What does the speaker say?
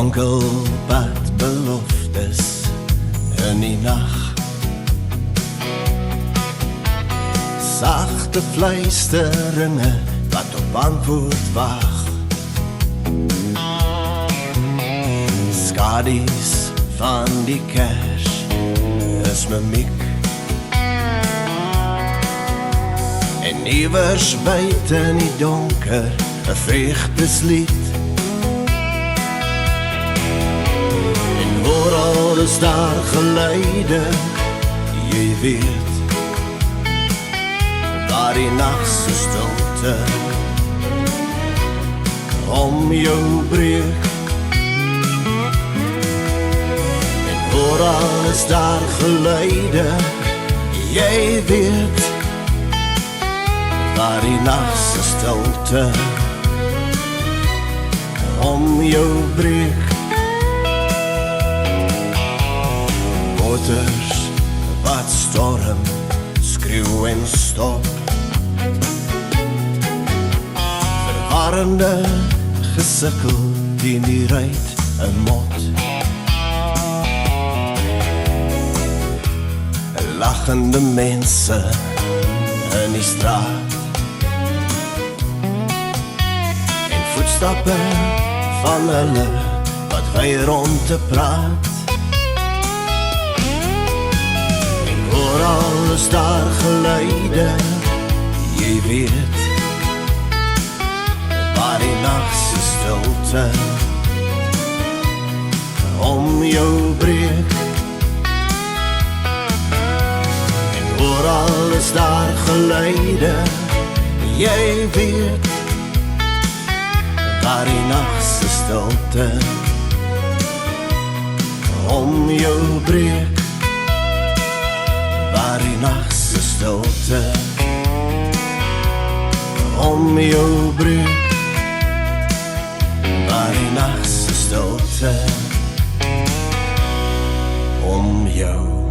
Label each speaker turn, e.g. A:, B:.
A: Wankelpad beloftes in die nacht, sagte fluisteringe wat op antwoord wag, skadies van die kers is mimiek, en iewers buiten die donker 'n vreugdeslied. Oral is daar geluide, jy weet, waar die nachtse stilte om jou breek. En oral is daar geluide, jy weet, waar die nachtse stilte om jou breek. Motors wat storm, skreeu en stop, verwarrende gesukkel teen die ruit 'n mot, lachende mense in die straat, en voetstappe van hulle wat weier om te praat. Oral is daar geluide, jy weet, waar die nachtse stilte om jou breek. En oral is daar geluide, jy weet, waar die nachtse stilte om jou breek. Waar die nachtse stilte om jou breek, waar die nachtse stilte om jou